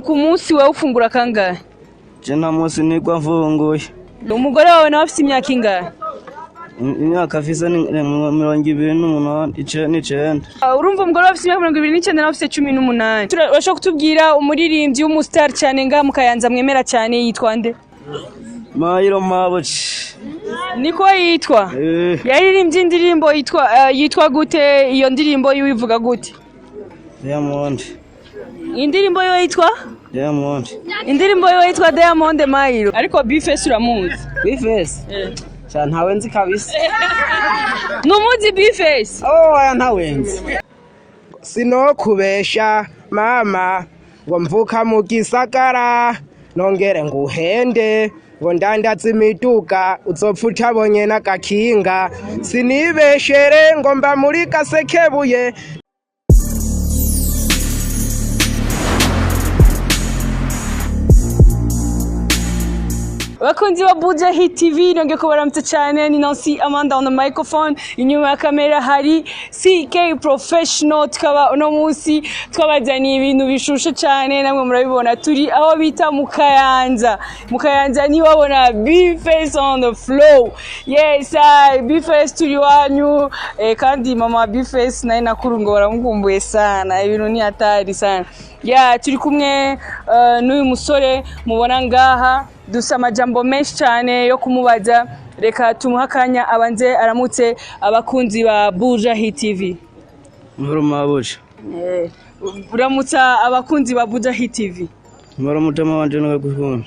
Ku munsi wawe ufungura kangahe? Je nta munsi nigwa mfunguye. Umugore wawe nawe afite imyaka ingahe? Imyaka afise ni 28. Urumva umugore wawe afite imyaka 29 nawe afite 18. Turashaka kutubwira umuririmbyi w'umustar cyane nga mukayanza mwemera cyane yitwa nde? Mayiro Mabuci. Niko yitwa? Yaririmbye indirimbo yitwa gute? Iyo ndirimbo yivuga gute? Diamond. Indirimbo yo yitwa Diamond. Indirimbo yo yitwa Diamond Mayiro. Ariko Bface uramuzi? Bface? Cyane ntawe nzi kabisa. Numuzi Bface? Aya ntawe nzi. Sinokubesha mama ngo mvuka mu gisagara nongere nguhende ngo ndandaze imiduga uzopfa utabonye n'agakinga sinibeshere ngo mba muri Gasekebuye. Bakunzi wa Buja Hit TV nongeye kubaramutse cyane ni Nancy Amanda on the microphone inyuma ya kamera hari CK Professional tukaba uno munsi twabajyaniye ibintu bishushe cyane namwe murabibona turi aho bita Mukayanza ni wabona Bface on the flow. Yes Bface turi wanyu kandi mama Bface naye nakuru ngo baramukumbuye sana ibintu ni hatari sana. Turi kumwe n'uyu musore mubona ngaha dusa amajambo menshi cyane yo kumubaza reka tumuhakanya abanze aramutse abakunzi ba Buja Hit TV. Mabuci. Uramutsa abakunzi ba Buja Hit TV. Muramutama wanje no gukunda.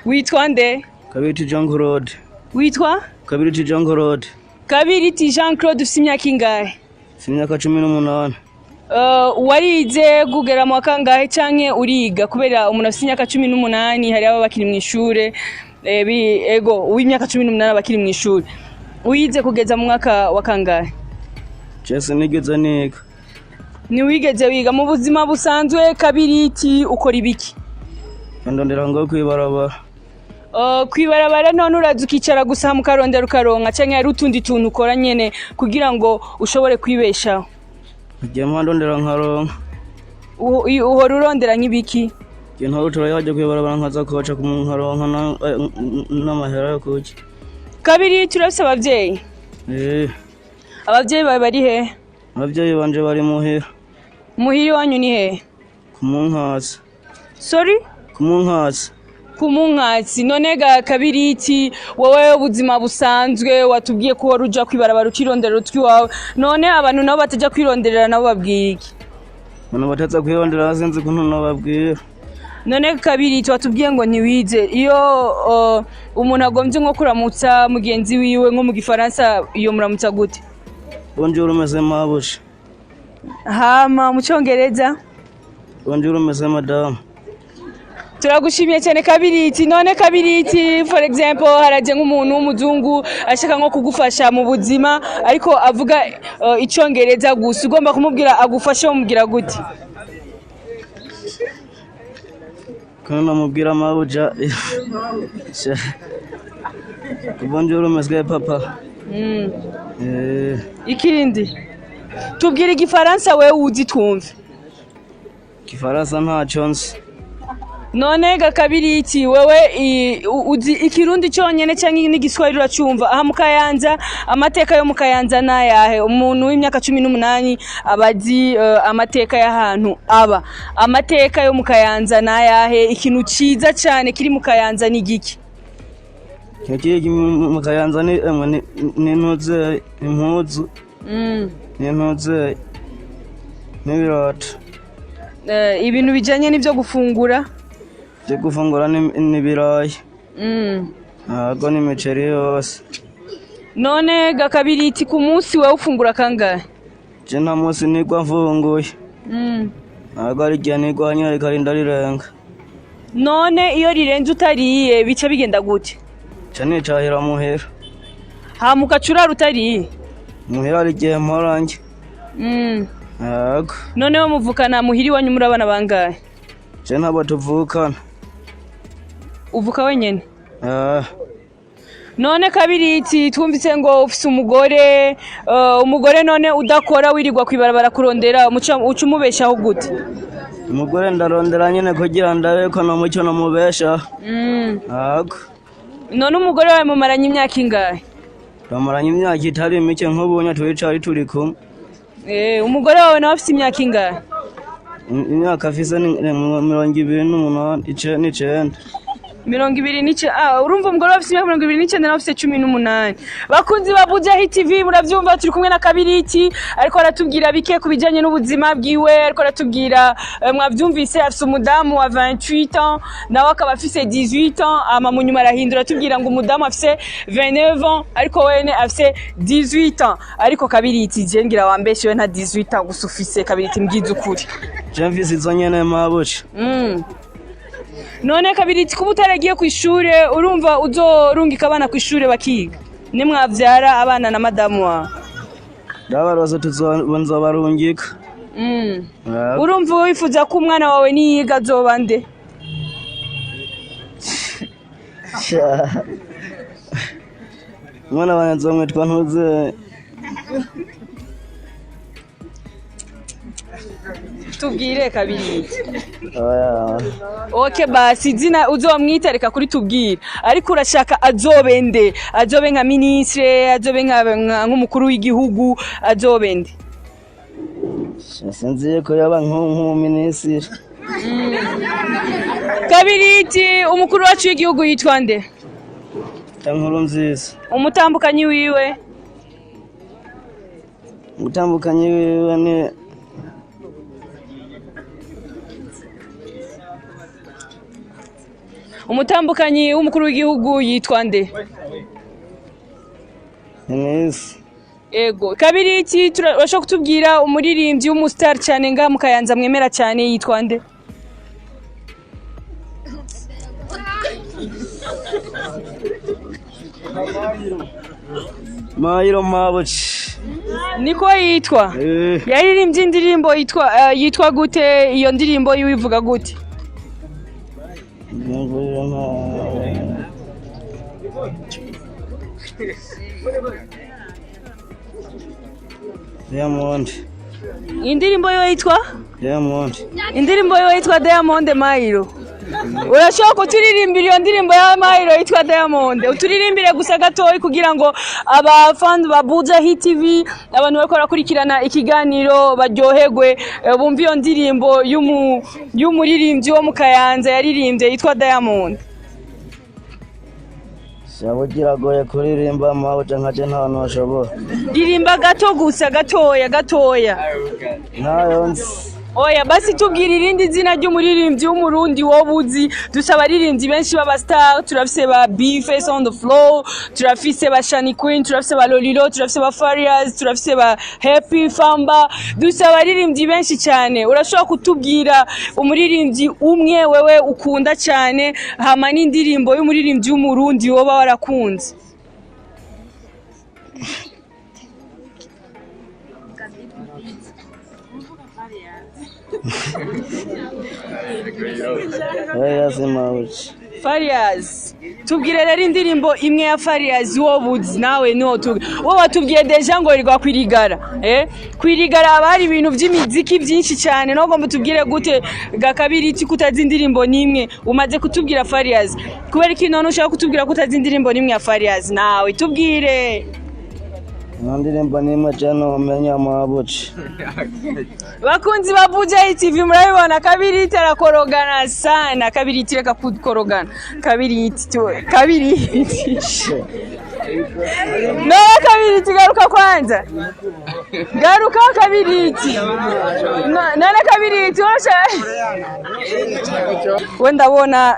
Witwa nde? Kabiriti Jean Claude. Witwa? Kabiriti Jean Claude. Kabiriti Jean Claude ufite imyaka ingahe? Imyaka 18. Warize kugera mu kangahe canke uriga kubera umuntu afite imyaka 18 hari aba bakiri mu ishure w'imyaka 18 bakiri mu ishure uyize kugeza mu mwaka wa kangahe? Jese nigeze niga. Ni wigeze wiga mu buzima busanzwe Kabiriti ukora ibiki? Ndondera ngo kwibarabara. Kwibarabara none uraza ukicara gusa mu karondera ukaronka canke ari utundi tuntu ukora nyene kugira ngo ushobore kwibeshaho? Jema ndondera nkaronka. Uhora urondera nk'ibiki? Je ntaho turayaje kwibarabara nkaza koca ku nkaronka n'amahera yo kuki. Kabiri turafise abavyeyi? Abavyeyi bari he? Abavyeyi banje bari muhira. Muhiri wanyu ni he? Kumunkatsi. Sorry? Kumunkatsi. Kumunkatsi. None ga Kabiriti wowe ubuzima busanzwe watubwiye ko ruja kwibarabara ukirondera utwi wawe none abantu nabo bataja kwironderera nabo babwiye iki? Bano bataza kwirondera sinzi kuntu nababwira. None Kabiriti watubwiye ngo ntiwize iyo umuntu agombye nko kuramutsa mugenzi wiwe nko mu Gifaransa iyo muramutsa gute? Bonjour monsieur Mabuci. Hama mu Cyongereza? Bonjour monsieur madame. Turagushimiye cyane Kabiriti. None Kabiriti for example haraje nk'umuntu w'umuzungu ashaka nko kugufasha mu buzima ariko avuga Icyongereza gusa ugomba kumubwira agufashe umubwira gute? Kana mubwira Mabuja. Bonjour monsieur papa. Ikindi tubwire Igifaransa wewe uzi twumve. Igifaransa ntacyo nzi. None ga Kabiriti wewe uzi Ikirundi cyonyene cyangwa n'igiswahili uracyumva? Aha Mukayanza amateka yo Mukayanza nayahe? Umuntu w'imyaka 18 abazi amateka y'ahantu aba. Amateka yo Mukayanza nayahe? Ikintu ciza cyane kiri Mukayanza ni giki? Kiki Mukayanza ni ntuze impuzu. Ntuze n'ibirato. Ibintu bijanye n'ivyo gufungura? Je gufungura n'ibirayi. Ago ni miceri yose. None ga Kabiriti ku munsi wawe ufungura kangahe? Je nta munsi nigwa mfunguye. Ago ari gihe nigwa nyari karinda rirenga. None iyo rirenze utariye bica bigenda gute? Cyane cyahira muhera. Hamuka curara utariye? Muhera ari gihe mporange. Ago. None wo muvukana muhiri wanyu muri abana bangahe? Je nabo tuvukana. Uvuka wenyene? None Kabiriti twumvise ngo ufise umugore none udakora wirirwa kwibarabara kurondera ucumubeshaho gute? umugore ndarondera nyene kugira ndabe ko no mucyo no mubesha. Ako. None umugore wawe mumaranye imyaka ingahe? Bamaranye imyaka itari mike nk'ubunya twicari turi kumwe. Umugore wawe nawe afite imyaka ingahe? Imyaka afise ni 28. 29. Urumva umugore afite imyaka 29 nawe afite 18. Bakunzi ba Buja TV muravyumva turi kumwe na Kabiriti ariko aratubwira bike kubijanye n'ubuzima bwiwe ariko aratubwira mwavyumvise afite umudamu wa 28 ans nawe akaba afise 18 ans ama munyuma arahindura tubwira ngo umudamu afise 29 ans ariko wene afise 18 ans ariko Kabiriti je ngira wambeshe we nta 18 ans gusa ufise Kabiriti mbwiza ukuri je mvise izo nyene mabuce. None Kabiriti kuba utaragiye ku ishure urumva uzorungika abana ku ishure bakiga nimwavyara abana na madamu wa Ndabaroza tuzobarungika. Urumva wifuza ko umwana wawe niyiga azoba nde? Mwana wanjye nzomwitwa ntuze. Tubwire Kabiriti. Okay basi izina uzomwita reka kuri tubwire ariko urashaka azobe nde? Azobe nka ministre, azobe nk'umukuru w'igihugu, azobe nde? Sinzi ko yaba nk'umuministre. Kabiriti umukuru wacu w'igihugu yitwa nde? Nkurunziza. Umutambukanyi wiwe? Umutambukanyi wiwe ni umutambukanyi w'umukuru w'igihugu yitwa nde? Neza. Ego Kabiriti turashaka kutubwira umuririmbyi w'umustar cyane nga mukayanza mwemera cyane yitwa nde? Mayiro mabuce. Niko yitwa? Yaririmbye indirimbo yitwa gute? Iyo ndirimbo yivuga gute? Diamond. Indirimbo yo yitwa? Diamond. Indirimbo yo yitwa Diamond Mayiro. Urashaka kuturirimbira iyo ndirimbo ya Mayiro yitwa Diamond. Uturirimbire gusa gatoyi kugira ngo abafans ba Buja TV abantu bariko barakurikirana ikiganiro baryoherwe bumva iyo ndirimbo y'umuririmbyi wo mu Kayanza yaririmbye yitwa Diamond. Shabugira goye kuririmba mabuce nkaje nta noshobora. Ririmba gato gusa gatoya. Nayonzi. Oya basi tubwira irindi zina ry'umuririmbyi w'umurundi wobuzi dusaba aririmbyi benshi baba star turafise ba B-Face on the floor turafise ba Shani Queen turafise ba Lolilo turafise ba Farias turafise ba Happy Famba dusaba aririmbyi benshi cyane urashobora kutubwira umuririmbyi umwe wewe ukunda cyane hama n'indirimbo y'umuririmbyi w'umurundi woba warakunze? Farias tubwire rero indirimbo imwe ya Farias wobuzi nawe niho wowe watubwiye deja ngo irwa kwirigara kwirigara abari ibintu by'imiziki byinshi cyane no gomba tubwire gute Kabiriti kutazi indirimbo nimwe umaze kutubwira Farias kubera iki none ushaka kutubwira kutazi indirimbo nimwe ya Farias nawe tubwire Nandirimbo nimwe cyane umenya mabuce. Bakunzi ba Buja TV murabibona Kabiriti arakorogana sana. Kabiriti reka kukorogana. Kabiriti. No Kabiriti garuka kwanza. Garuka Kabiriti. Nana Kabiriti wenda bona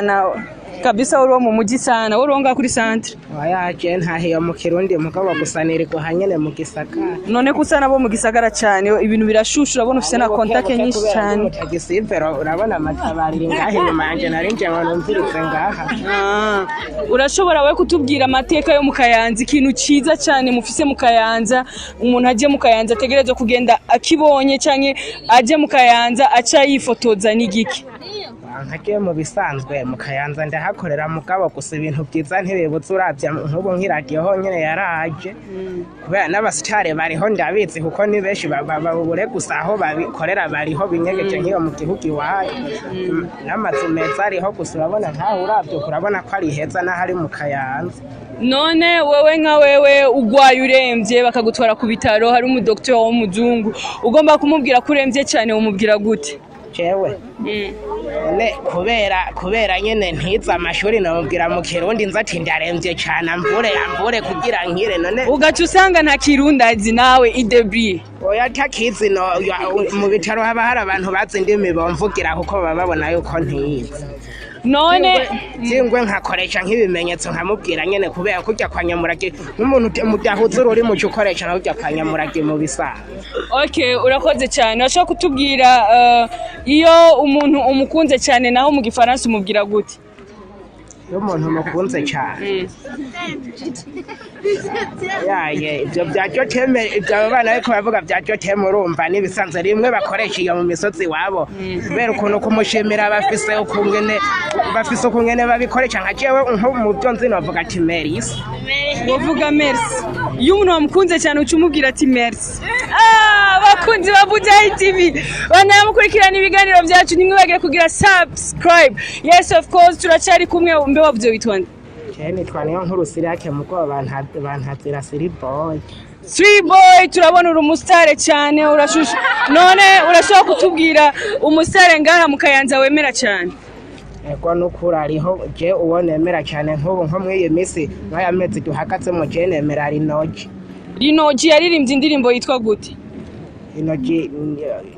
na kabisa uro mu muji sana uronga kuri centre oya je ntahiye mu Kirundi mugabo gusanirwa hanyene mu Gisagara none kusana bo mu Gisagara cyane ibintu birashusha urabona ufite na contact nyinshi cyane tagisivero urabona amatabariri ngahe nyuma yanje narinje ngo numviritse ngaha urashobora we kutubwira amateka yo mu Kayanza ikintu ciza cyane mufise mu Kayanza umuntu aje mu Kayanza ategereje kugenda akibonye cyane aje mu Kayanza aca yifotoza n'igiki nkagiye mu bisanzwe mu Kayanza ndahakorera mugabo gusa ibintu byiza ntibibutse uravya nk'ubu nk'iradiyo honyene yaraje kubera n'abasitare bariho ndabizi kuko ni benshi babure gusa aho babikorera bariho binyegeje nk'iyo mu gihugu iwayo n'amazu meza ariho gusa urabona nkaho uravyo urabona ko ari heza n'ahari mu Kayanza. None wewe nka wewe ugwaye uremvye bakagutwara ku bitaro hari umudoktor w'umuzungu ugomba kumubwira ko uremvye cyane umubwira gute? Jewe ne kubera nyene ntiza amashuri namubwira mu Kirundi nzati ndaremvye cyane amvure kugira nkire none ugaca usanga nta Kirundi azi nawe idebri oya takizi no mu bitaro haba hari abantu bazi indimi bamvugira kuko baba babona yuko ntiza none zingwe nkakoresha nk'ibimenyetso nkamubwira nyene kubera kujya kwa Nyamurage nk'umuntu mudahuza ururi mu cyukoresha kujya kwa Nyamurage mu bisanga. Okay, urakoze cyane. Urashaka kutubwira iyo umuntu umukunze cyane naho mu Gifaransa umubwira gute? Iyo umuntu mukunze cyane yaye ibyo byajo teme ibyo bana ariko bavuga byajo teme urumva nibisanzwe rimwe bakoresha iyo mu misozi wabo kubera ukuntu kumushimira bafise ukungene babikoresha nka jewe mu byo nzi novuga ati merci wovuga merci iyo umuntu wamukunze cyane ucumubwira ati merci. Bakunzi ba Bujayi TV banamukurikirana ibiganiro byacu nimwe bagire kugira subscribe. Yes of course turacari kumwe mbe wavyo witwande cyane twaniyo nkuru sirake muko bantazira siri boy. Siri boy turabona uri umusitare cyane urashusha. None urashaka kutubwira umusitare ngaha mu Kayanza wemera cyane? Ego nukuri ariho je uwo nemera cyane nk'ubu nko mw'iyi misi nk'aya mezi duhagaze mu je nemera Rinoji. Rinoji yaririmbye indirimbo yitwa gute? Rinoji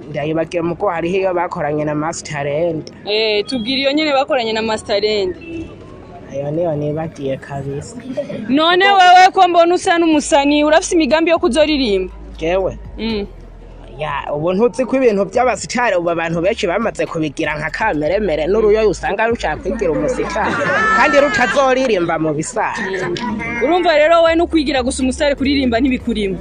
ndayibagiye muko hariho iyo bakoranye na Masterland. Tubwira iyo nyene bakoranye na Masterland. Ayo niyo nibagiye kabisa. None wewe ko mbona usa n'umusani urafise imigambi yo kuzoririmba? Jewe ya ubu ntuzi ko ibintu by'abasitare ubu abantu benshi bamaze kubigira nka kameremere n'uruyo usanga rushaka kwigira umusitare kandi rutazoririmba mu bisara. Urumva rero we no kwigira gusa umusitare kuririmba ntibikurimo?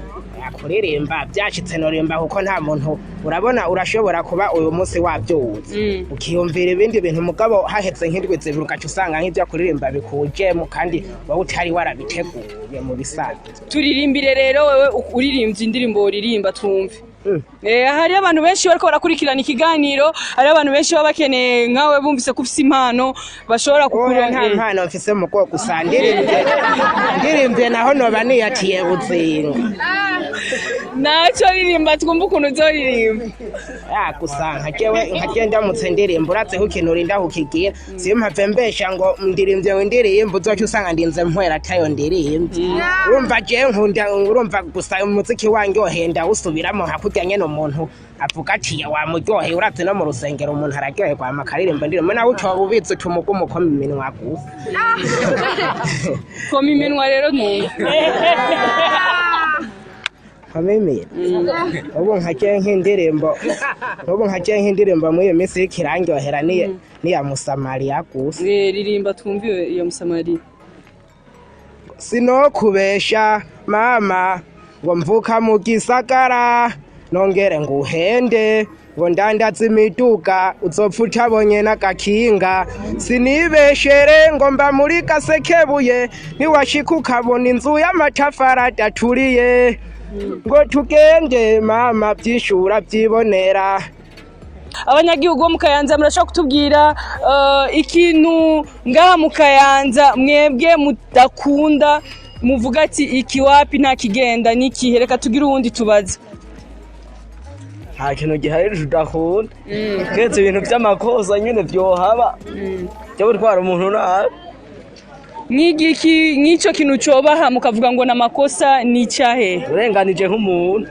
Kuririmba byashitse norimba kuko nta muntu urabona urashobora kuba uyu munsi wabyuze ukiyumvira ibindi bintu mugabo hahetse nk'indwi zivuruka usanga nk'ibyo kuririmba bikujemo kandi wowe utari warabiteguye mu bisanzwe. Turirimbire rero wewe uririmbye indirimbo uririmba twumve. Hari abantu benshi bariko barakurikirana ikiganiro, hari abantu benshi baba bakeneye nkawe bumvise ko ufise impano bashobora kukurona. Nta mpano mfise mu ko gusa ndirimbe naho noba niyatiye buzinga. Naco ririmba twumva ukuntu uzoririmba. Gusa nkaje ndamutse ndirimba uratse ikintu urinda kukigira simpave mbesha ngo ndirimbye indirimbo uzoca usanga ndinze mpwera tayo ndirimbe. Urumva je nkunda urumva gusa umuziki wanjye ohenda usubiramo hakurya nyene umuntu avuga ati wamuryohe uratse no mu rusengero umuntu araryoherwa amakaririmbo ndirimbo nawe uco ubitse utumugumu ko miminwa gusa. Ko miminwa rero numva. Kamemera ubu nkaje nk'indirimbo muri misi y'ikirangyohera ni ya Musamariya gusa. Ririmba twumviye iyo Musamariya. Sinokubesha mama ngo mvuka mu gisagara nongere nguhende ngo ndandaze imiduga uzopfa utabonye n'agakinga sinibeshere ngo mba muri Gasekebuye niwashika ukabona inzu y'amatafari adaturiye ngo tugende mama byishura byibonera. Abanyagihugu bo mu Kayanza murashaka kutubwira ikintu ngaha mu Kayanza mwebwe mudakunda muvuga ati iki wapi nta kigenda niki reka tugira uwundi tubaza. Nta kintu gihari tudakunda ketse ibintu by'amakosa nyine byohaba cyo gutwara umuntu nabi Nk'igiki nk'icyo kintu cobaha mukavuga ngo namakosa ni cyahe urenganije nk'umuntu.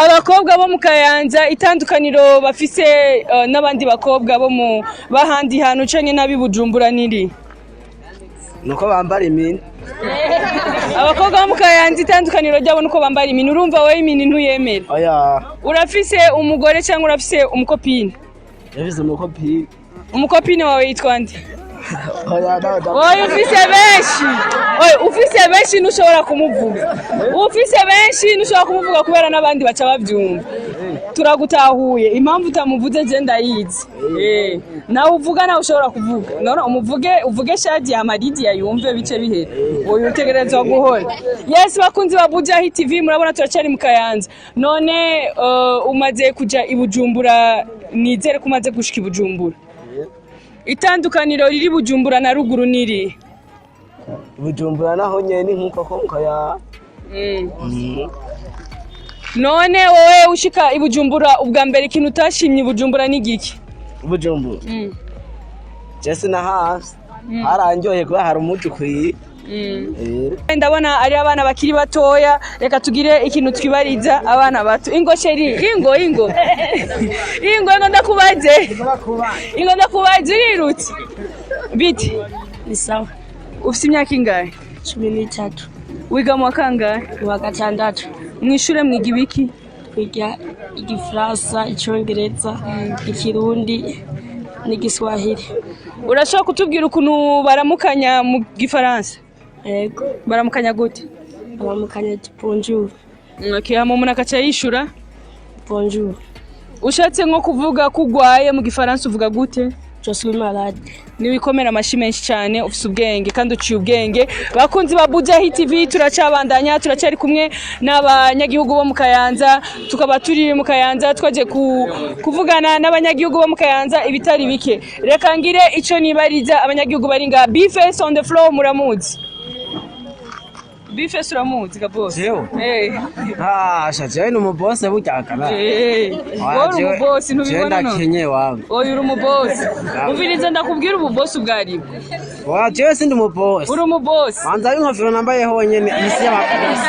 Abakobwa bo mu Kayanza itandukaniro bafise n'abandi bakobwa bo mu bahandi hano canke nabi Bujumbura niri nuko bambara imini. Abakobwa bo mu Kayanza itandukaniro ryabo nuko bambara imini. Urumva wowe imini ntuyemera? Oya. Urafise umugore cyangwa urafise umukopine? Yafise umukopine. Umukopine wawe yitwa nde? oya ufise benshi ntushobora kumuvuga ufise benshi ntushobora kumuvuga kubera n'abandi baca bavyumva turagutahuye impamvu utamuvuze je ndayizi nawe uvuga nawe ushobora kuvuga none uvuge Shadi ya Maridia yumve bice bihera oya utegerezwa guhora yes bakunzi ba Buja Hit TV murabona turacari mu Kayanza none umaze kuja i Bujumbura nizere ko umaze gushika i Bujumbura itandukaniro riri Bujumbura na ruguru niri Bujumbura naho nyene nkuko konka ya none wowe ushika i Bujumbura ubwa mbere ikintu utashimye Bujumbura ni giki Bujumbura Jesse na hasi haranjoye kwa hari umuco kwi ndabona ari abana bakiri batoya reka tugire ikintu twibariza abana bato ingo sheri ingo ndakubaze urirutse biti Ni sawa. ufite imyaka ingahe 13. wiga mu wa kangahe Wa gatandatu. mwishure mwiga ibiki Twiga Igifaransa, Icongereza, Ikirundi n'Igiswahili. urashobora kutubwira ukuntu baramukanya mu Gifaransa Yego. baramukanya gute Baramukanya bonjour. okay hama umuntu akaca yishura Bonjour. ushatse nko kuvuga kugwaye mu Gifaransa uvuga gute Je suis malade. niwikomera amashi menshi cyane ufite ubwenge kandi uciye ubwenge bakunzi ba Buja Hit TV turacabandanya turacari kumwe n'abanyagihugu bo mu Kayanza tukaba turi mu Kayanza twaje kuvugana n'abanyagihugu bo mu Kayanza ibitari bike reka ngire ico nibariza abanyagihugu bari nga Bface on the floor muramuzi Bface uramuzi ga boss shaje ni umuboss bucyakana uri umuboss ntubibona no kenye wangu oya uri umuboss umvirize ndakubwira ububoss ubwari jewe sindi umuboss uri umuboss anza inkofero nambaye honyene isi y'ababoss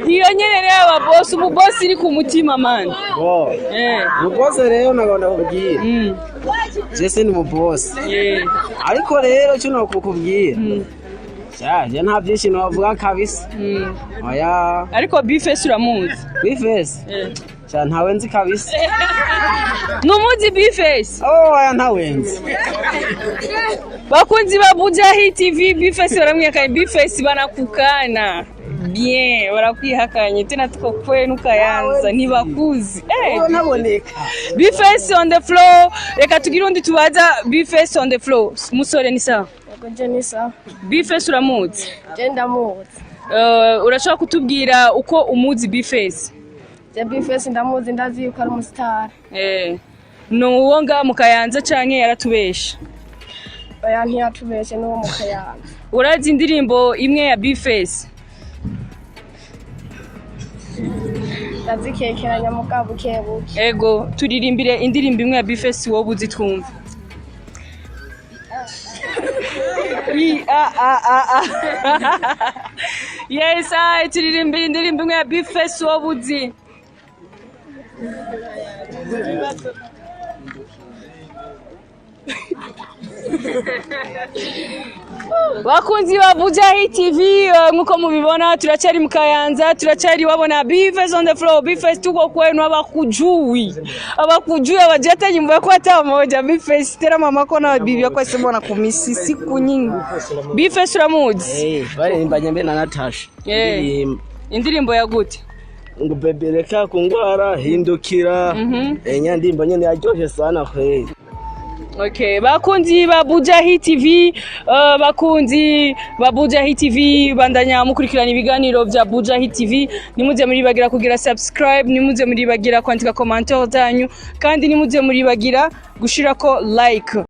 iyo nyene y'ababoss umuboss iri ku mutima man umuboss rero nagomba kubwira jewe sindi umuboss ariko rero cyo nakukubwira je nta byinshi navuga kabisa oya ariko Bface uramuzi Bface cyane ntawe nzi kabisa numuzi Bface oya ntawe nzi bakunzi ba Buja Hit TV Bface baramwihakanye Bface banakukana bien barakwihakanye tena tuko kwenu Kayanza ntibakuzi ntaboneka Bface on the floor reka tugire undi tubaza Bface on the floor musore ni sawa Je ni sawa. Bface uramuzi Je ndamuzi. urashobora kutubwira uko umuzi Bface Je Bface ndamuzi ndazi yuko ari umustar. nuwo nga mu Kayanza canke yaratubesha Oya ntiyatubeshe n'uwo mu Kayanza. urazi indirimbo imwe ya Bface Ndazikekeranya mu kabukebuke. ego turirimbire indirimbo imwe ya Bface wowe uzi twumva yes turirimbire indirimbo imwe ya Bface wowe uzi bakunzi ba Buja Hit TV nkuko mubibona turacari mu Kayanza turacari wabona Bface on the floor Bface tuko kwenu abakujui abajeta nyumba kwa tamoja Bface tera mama ko na bibi yako semona kumisi siku nyingi Bface uramuzi baririmba nyembe na Natasha indirimbo ya gute ngo bebe reka kungwara hindukira nyandimbo nyene yaryoshye sana kweli okay bakunzi ba Buja Hit TV bakunzi ba Buja Hit TV bandanya mukurikirana ibiganiro bya Buja Hit TV nimuze muri bagira kugira subscribe nimuze muri bagira kwandika commentaire zanyu kandi nimuze muri bagira gushirako like